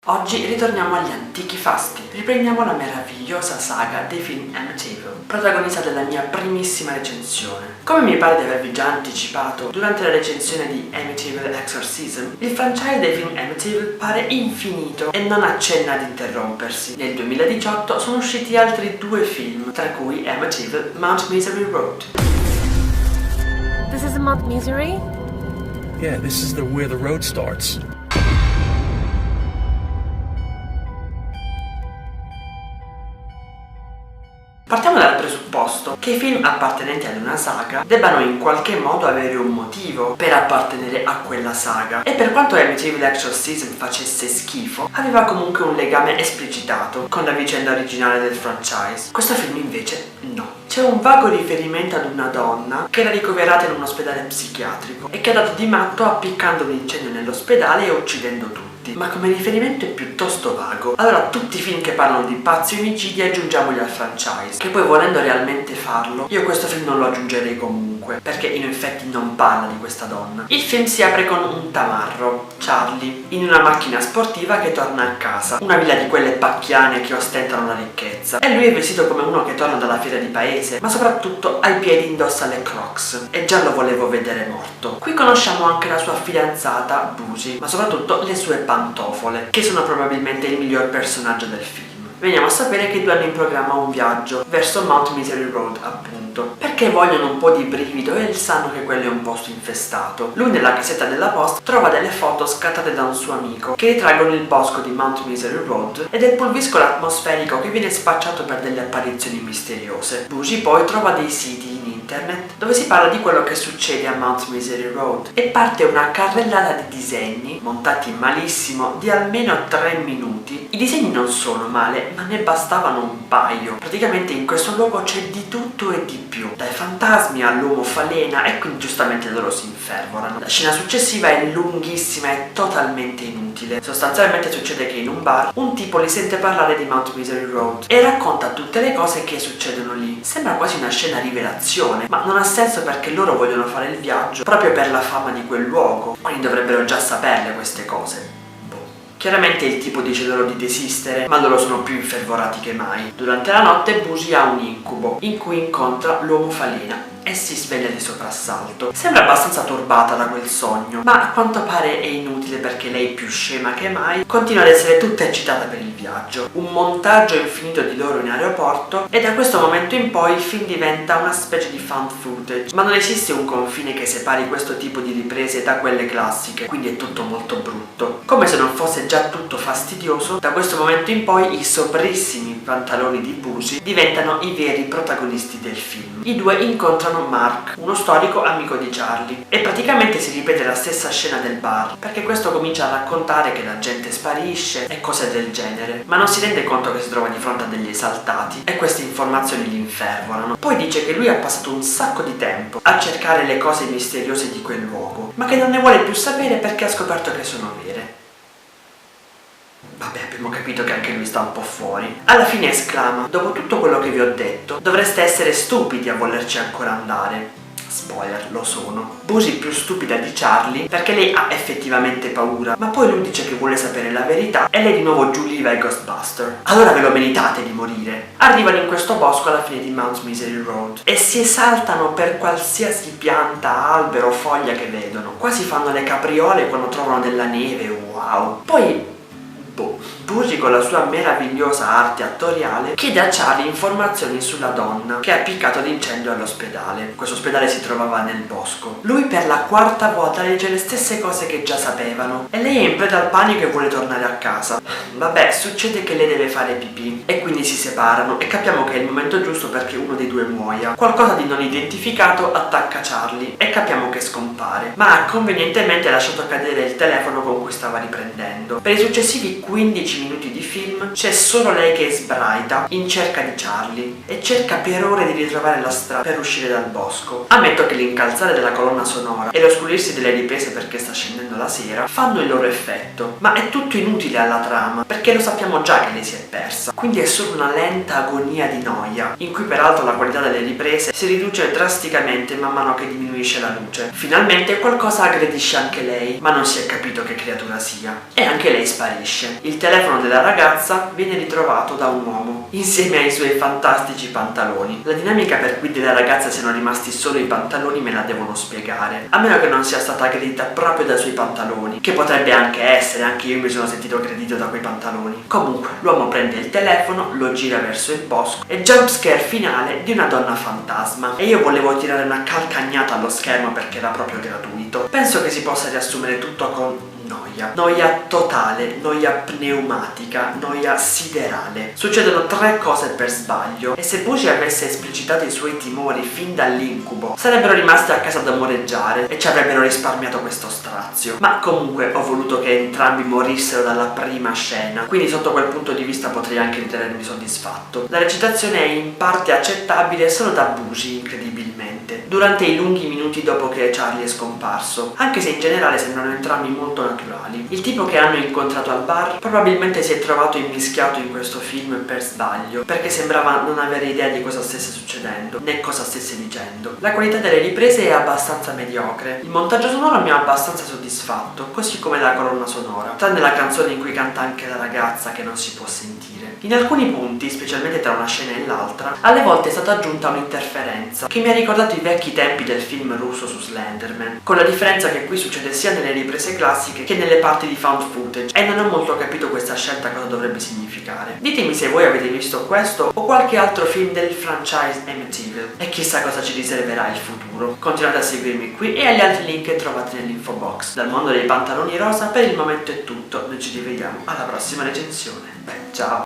Oggi ritorniamo agli antichi fasti, riprendiamo la meravigliosa saga dei film Amityville, protagonista della mia primissima recensione. Come mi pare di avervi già anticipato durante la recensione di Amityville Exorcism, il franchise dei film Amityville pare infinito e non accenna ad interrompersi. Nel 2018 sono usciti altri 2 film, tra cui Amityville Mount Misery Road. This is Mount Misery? Yeah, this is where the road starts. Partiamo dal presupposto che i film appartenenti ad una saga debbano in qualche modo avere un motivo per appartenere a quella saga, e per quanto Amityville Exorcism facesse schifo, aveva comunque un legame esplicitato con la vicenda originale del franchise. Questo film invece no. C'è un vago riferimento ad una donna che era ricoverata in un ospedale psichiatrico e che ha dato di matto appiccando un incendio nell'ospedale e uccidendo tutti. Ma come riferimento è piuttosto vago. Allora tutti i film che parlano di pazzi omicidi aggiungiamoli al franchise, che poi volendo realmente farlo, io questo film non lo aggiungerei comunque, perché in effetti non parla di questa donna. Il film si apre con un tamarro, Charlie, in una macchina sportiva che torna a casa, una villa di quelle pacchiane che ostentano la ricchezza, e lui è vestito come uno che torna dalla fiera di paese, ma soprattutto ai piedi indossa le Crocs, e già lo volevo vedere morto. Qui conosciamo anche la sua fidanzata Boozy, ma soprattutto le sue pantofole, che sono probabilmente il miglior personaggio del film. Veniamo a sapere che 2 hanno in programma un viaggio verso Mount Misery Road, appunto, perché vogliono un po' di brivido e sanno che quello è un posto infestato. Lui nella casetta della posta trova delle foto scattate da un suo amico che ritraggono il bosco di Mount Misery Road e del pulviscolo atmosferico che viene spacciato per delle apparizioni misteriose. Bougie poi trova dei siti in internet dove si parla di quello che succede a Mount Misery Road e parte una carrellata di disegni montati malissimo di almeno 3 minuti. I disegni non sono male, ma ne bastavano un paio. Praticamente in questo luogo c'è di tutto e di più, dai fantasmi all'uomo falena, e quindi giustamente loro si infervorano. La scena successiva è lunghissima e totalmente inutile. Sostanzialmente succede che in un bar un tipo li sente parlare di Mount Misery Road e racconta tutte le cose che succedono lì. Sembra quasi una scena rivelazione, ma non ha senso perché loro vogliono fare il viaggio proprio per la fama di quel luogo, quindi dovrebbero già saperle queste cose. Chiaramente il tipo dice loro di desistere, ma loro sono più infervorati che mai. Durante la notte Boozy ha un incubo in cui incontra l'uomo falena e si sveglia di soprassalto. Sembra abbastanza turbata da quel sogno, ma a quanto pare è inutile perché lei, più scema che mai, continua ad essere tutta eccitata per il viaggio. Un montaggio infinito di loro in aeroporto, e da questo momento in poi il film diventa una specie di found footage, ma non esiste un confine che separi questo tipo di riprese da quelle classiche, quindi è tutto molto brutto. Come se non fosse già tutto fastidioso, da questo momento in poi i soprissimi pantaloni di Boozy diventano i veri protagonisti del film. I 2 incontrano Mark, uno storico amico di Charlie, e praticamente si ripete la stessa scena del bar, perché questo comincia a raccontare che la gente sparisce e cose del genere, ma non si rende conto che si trova di fronte a degli esaltati e queste informazioni li infervorano. Poi dice che lui ha passato un sacco di tempo a cercare le cose misteriose di quel luogo, ma che non ne vuole più sapere perché ha scoperto che sono vere. Vabbè, abbiamo capito che anche lui sta un po' fuori. Alla fine esclama: dopo tutto quello che vi ho detto, dovreste essere stupidi a volerci ancora andare. Spoiler, lo sono. Boozy più stupida di Charlie perché lei ha effettivamente paura, ma poi lui dice che vuole sapere la verità e lei di nuovo giù liva i Ghostbuster. Allora ve lo meritate di morire. Arrivano in questo bosco alla fine di Mount Misery Road e si esaltano per qualsiasi pianta, albero, foglia che vedono. Quasi fanno le capriole quando trovano della neve, wow. Poi Boozy, con la sua meravigliosa arte attoriale, chiede a Charlie informazioni sulla donna che ha appiccato l'incendio all'ospedale. Questo ospedale si trovava nel bosco. Lui per la 4ª volta legge le stesse cose che già sapevano e lei è in preda al panico e vuole tornare a casa. Vabbè, succede che lei deve fare pipì e quindi si separano e capiamo che è il momento giusto perché uno dei 2 muoia. Qualcosa di non identificato attacca Charlie e capiamo che scompare, ma ha convenientemente lasciato cadere il telefono con cui stava riprendendo. Per i successivi 15 10 minuti di film c'è solo lei che sbraita in cerca di Charlie e cerca per ore di ritrovare la strada per uscire dal bosco. Ammetto che l'incalzare della colonna sonora e lo sculirsi delle riprese perché sta scendendo la sera fanno il loro effetto, ma è tutto inutile alla trama perché lo sappiamo già che lei si è persa, quindi è solo una lenta agonia di noia, in cui peraltro la qualità delle riprese si riduce drasticamente man mano che diminuisce la luce. Finalmente qualcosa aggredisce anche lei, ma non si è capito che creatura sia, e anche lei sparisce. Il telefono della ragazza viene ritrovato da un uomo insieme ai suoi fantastici pantaloni. La dinamica per cui della ragazza siano rimasti solo i pantaloni me la devono spiegare, a meno che non sia stata aggredita proprio dai suoi pantaloni, che potrebbe anche essere, anche io mi sono sentito aggredito da quei pantaloni. Comunque l'uomo prende il telefono, lo gira verso il bosco e jumpscare finale di una donna fantasma, e io volevo tirare una calcagnata allo schermo perché era proprio gratuito. Penso che si possa riassumere tutto con noia totale, noia pneumatica, noia siderale. Succedono 3 cose per sbaglio, e se Bucci avesse esplicitato i suoi timori fin dall'incubo sarebbero rimaste a casa ad amoreggiare e ci avrebbero risparmiato questo strazio. Ma comunque ho voluto che entrambi morissero dalla prima scena, quindi sotto quel punto di vista potrei anche ritenermi soddisfatto. La recitazione è in parte accettabile solo da Bucci, incredibilmente, durante i lunghi minuti dopo che Charlie è scomparso, anche se in generale sembrano entrambi molto naturali. Il tipo che hanno incontrato al bar probabilmente si è trovato immischiato in questo film per sbaglio, perché sembrava non avere idea di cosa stesse succedendo né cosa stesse dicendo. La qualità delle riprese è abbastanza mediocre, il montaggio sonoro mi ha abbastanza soddisfatto, così come la colonna sonora, tranne la canzone in cui canta anche la ragazza che non si può sentire. In alcuni punti, specialmente tra una scena e l'altra, alle volte è stata aggiunta un'interferenza che mi ha ricordato i vecchi tempi del film russo su Slenderman, con la differenza che qui succede sia nelle riprese classiche che nelle parti di found footage, e non ho molto capito questa scelta cosa dovrebbe significare. Ditemi se voi avete visto questo o qualche altro film del franchise Amityville, e chissà cosa ci riserverà il futuro. Continuate a seguirmi qui e agli altri link che trovate nell'info box. Dal mondo dei pantaloni rosa per il momento è tutto, noi ci rivediamo alla prossima recensione. Ciao!